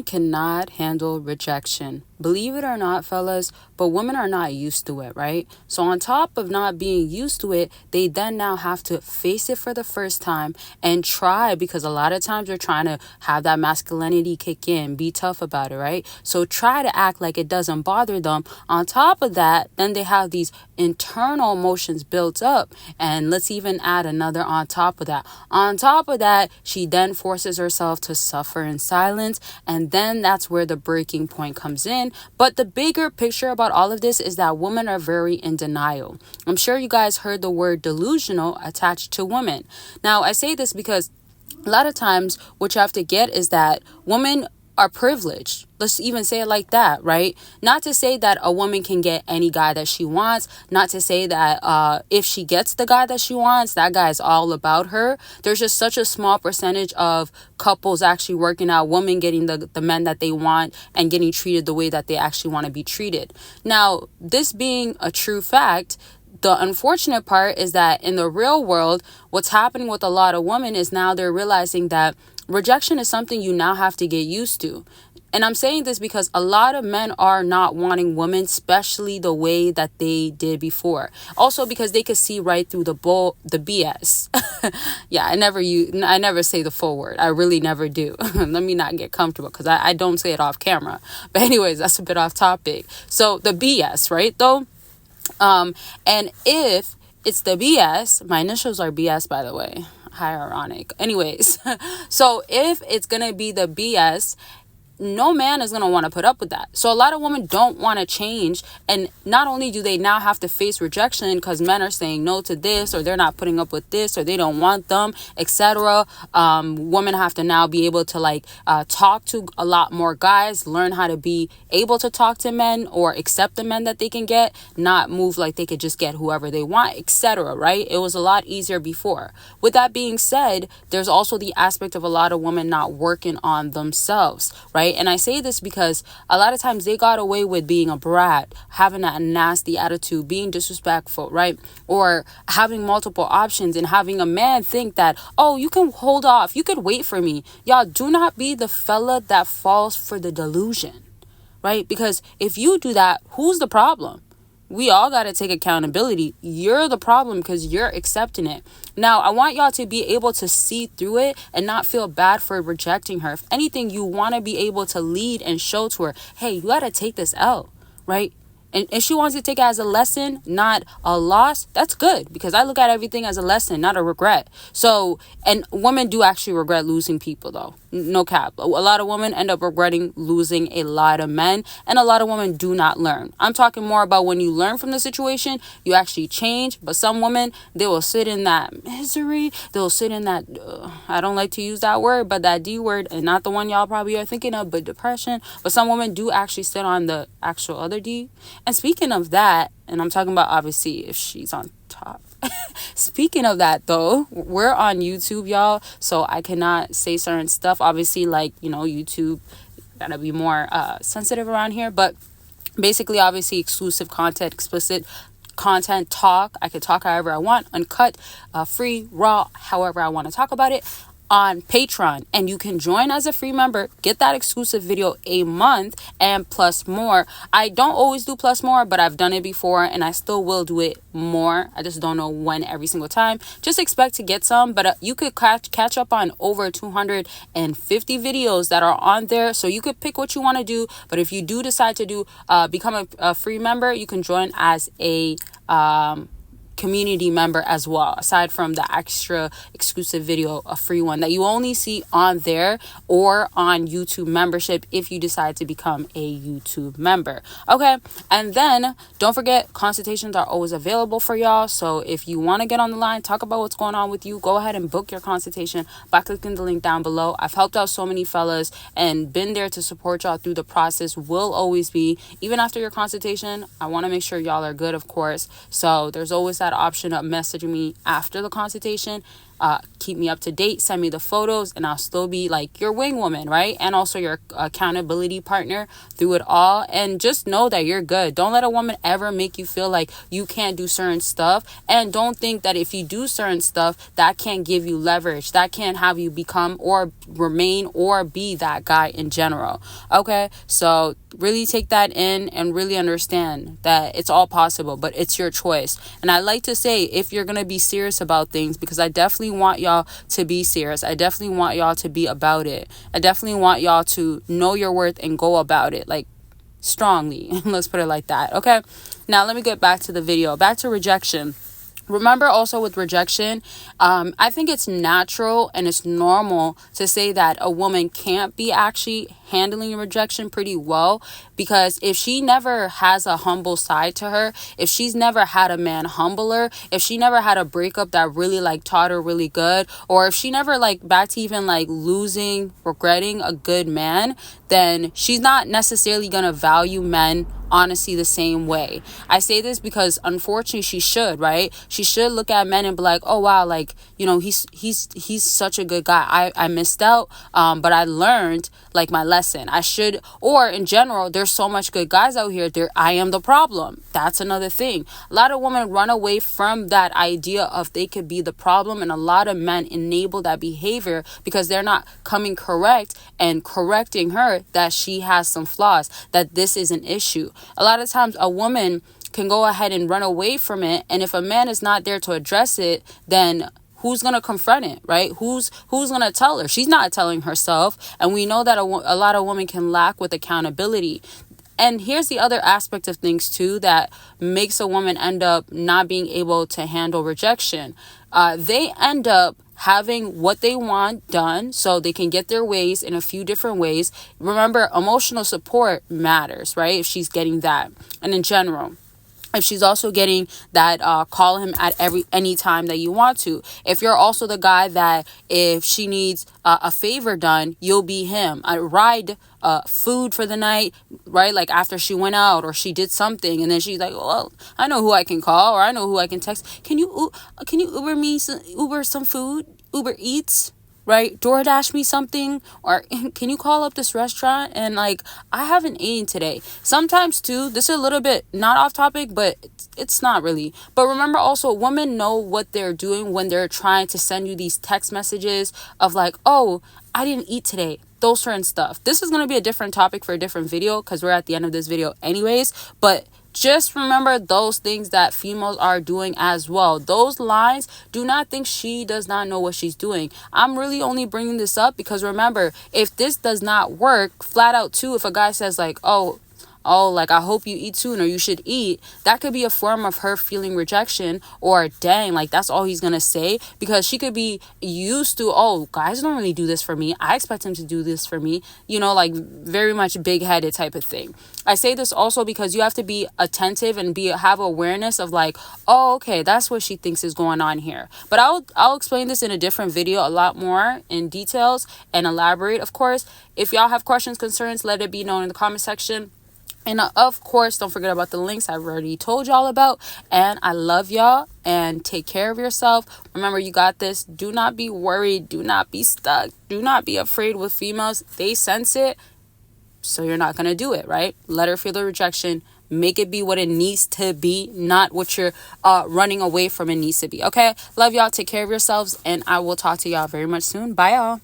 Cannot handle rejection. Believe it or not, fellas, but women are not used to it, right? So on top of not being used to it, they then now have to face it for the first time and try, because a lot of times they're trying to have that masculinity kick in, be tough about it, right? So try to act like it doesn't bother them. On top of that, then they have these internal emotions built up, and let's even add another on top of that. On top of that, she then forces herself to suffer in silence, and then that's where the breaking point comes in. But the bigger picture about all of this is that women are very in denial. I'm sure you guys heard the word delusional attached to women. Now, I say this because a lot of times what you have to get is that women are privileged. Let's even say it like that, right? Not to say that a woman can get any guy that she wants. Not to say that if she gets the guy that she wants, that guy is all about her. There's just such a small percentage of couples actually working out, women getting the men that they want and getting treated the way that they actually want to be treated. Now, this being a true fact, the unfortunate part is that in the real world, what's happening with a lot of women is now they're realizing that rejection is something you now have to get used to. And I'm saying this because a lot of men are not wanting women, especially the way that they did before. Also because they could see right through the BS. Yeah, I never say the full word. I really never do. Let me not get comfortable because I don't say it off camera. But anyways, that's a bit off topic. So the BS, right, though? And if it's the BS, my initials are BS, by the way. How ironic. Anyways, so if it's going to be the BS, no man is going to want to put up with that. So a lot of women don't want to change. And not only do they now have to face rejection because men are saying no to this, or they're not putting up with this, or they don't want them, etc. Women have to now be able to talk to a lot more guys, learn how to be able to talk to men or accept the men that they can get, not move like they could just get whoever they want, etc. Right? It was a lot easier before. With that being said, there's also the aspect of a lot of women not working on themselves, right? And I say this because a lot of times they got away with being a brat, having that nasty attitude, being disrespectful, right? Or having multiple options and having a man think that, oh, you can hold off, you could wait for me. Y'all, do not be the fella that falls for the delusion, right? Because if you do that, who's the problem? We all got to take accountability. You're the problem because you're accepting it. Now, I want y'all to be able to see through it and not feel bad for rejecting her. If anything, you want to be able to lead and show to her, hey, you got to take this L, right? And if she wants to take it as a lesson, not a loss, that's good, because I look at everything as a lesson, not a regret. So, and women do actually regret losing people, though. No cap. A lot of women end up regretting losing a lot of men, and a lot of women do not learn. I'm talking more about when you learn from the situation, you actually change. But some women, they will sit in that misery. They'll sit in that, I don't like to use that word, but that D word, and not the one y'all probably are thinking of, but depression. But some women do actually sit on the actual other D. And speaking of that, and I'm talking about obviously if she's on top. Speaking of that, though, we're on YouTube, y'all. So I cannot say certain stuff. Obviously, YouTube, gotta be more sensitive around here. But basically, obviously, exclusive content, explicit content, talk. I could talk however I want, uncut, free, raw, however I want to talk about it, on Patreon. And you can join as a free member, get that exclusive video a month, and plus more. I don't always do plus more, but I've done it before and I still will do it more. I just don't know when every single time. Just expect to get some, but you could catch up on over 250 videos that are on there. So you could pick what you want to do. But if you do decide to do become a free member, you can join as a community member as well, aside from the extra exclusive video, a free one that you only see on there or on YouTube membership if you decide to become a YouTube member. Okay, and then don't forget, consultations are always available for y'all. So if you want to get on the line, talk about what's going on with you, go ahead and book your consultation by clicking the link down below. I've helped out so many fellas and been there to support y'all through the process, will always be. Even after your consultation, I want to make sure y'all are good, of course. So there's always that option of messaging me after the consultation. keep me up to date, send me the photos, and I'll still be like your wing woman, right? And also your accountability partner through it all. And just know that you're good. Don't let a woman ever make you feel like you can't do certain stuff. And don't think that if you do certain stuff, that can't give you leverage. That can't have you become or remain or be that guy in general. Okay, so really take that in and really understand that it's all possible, but it's your choice. And I like to say, if you're gonna be serious about things, because I definitely want y'all to be serious, I definitely want y'all to be about it, I definitely want y'all to know your worth and go about it like strongly. Let's put it like that. Okay, now let me get back to the video, back to rejection. Remember also with rejection, I think it's natural and it's normal to say that a woman can't be actually handling rejection pretty well, because if she never has a humble side to her, if she's never had a man humble her, if she never had a breakup that really like taught her really good, or if she never like back to even like losing, regretting a good man, then she's not necessarily gonna value men honestly the same way. I say this because unfortunately she should, right? She should look at men and be like, oh wow, like, you know, he's such a good guy. I missed out, but I learned like my lesson. I should, or in general, there's so much good guys out here. I am the problem. That's another thing. A lot of women run away from that idea of they could be the problem, and a lot of men enable that behavior because they're not coming correct and correcting her that she has some flaws, that this is an issue. A lot of times a woman can go ahead and run away from it, and if a man is not there to address it, then who's going to confront it, right? Who's going to tell her? She's not telling herself. And we know that a lot of women can lack with accountability. And here's the other aspect of things too that makes a woman end up not being able to handle rejection. They end up having what they want done so they can get their ways in a few different ways. Remember, emotional support matters, right? If she's getting that. And in general, if she's also getting that, call him at any time that you want to. If you're also the guy that if she needs a favor done, you'll be him. A ride, food for the night, right? Like after she went out or she did something, and then she's like, well, I know who I can call, or I know who I can text. Can you Uber some food? Uber Eats? Right? DoorDash me something, or can you call up this restaurant? And like, I haven't eaten today. Sometimes too, this is a little bit not off topic, but it's not really. But remember also, women know what they're doing when they're trying to send you these text messages of like, oh, I didn't eat today. Those certain stuff. This is going to be a different topic for a different video because we're at the end of this video anyways. But just remember those things that females are doing as well. Those lines, do not think she does not know what she's doing. I'm really only bringing this up because remember, if this does not work, flat out too, if a guy says like, oh, like, I hope you eat soon, or you should eat, that could be a form of her feeling rejection, or dang, like that's all he's gonna say, because she could be used to, oh, guys don't really do this for me, I expect him to do this for me, you know, like very much big-headed type of thing. I say this also because you have to be attentive and have awareness of like, oh, okay, that's what she thinks is going on here. But I'll explain this in a different video a lot more in details and elaborate, of course. If y'all have questions, concerns, let it be known in the comment section. And of course, don't forget about the links I've already told y'all about. And I love y'all, and take care of yourself. Remember, you got this. Do not be worried. Do not be stuck. Do not be afraid with females. They sense it, so you're not going to do it, right? Let her feel the rejection. Make it be what it needs to be, not what you're running away from it needs to be. Okay? Love y'all. Take care of yourselves. And I will talk to y'all very much soon. Bye, y'all.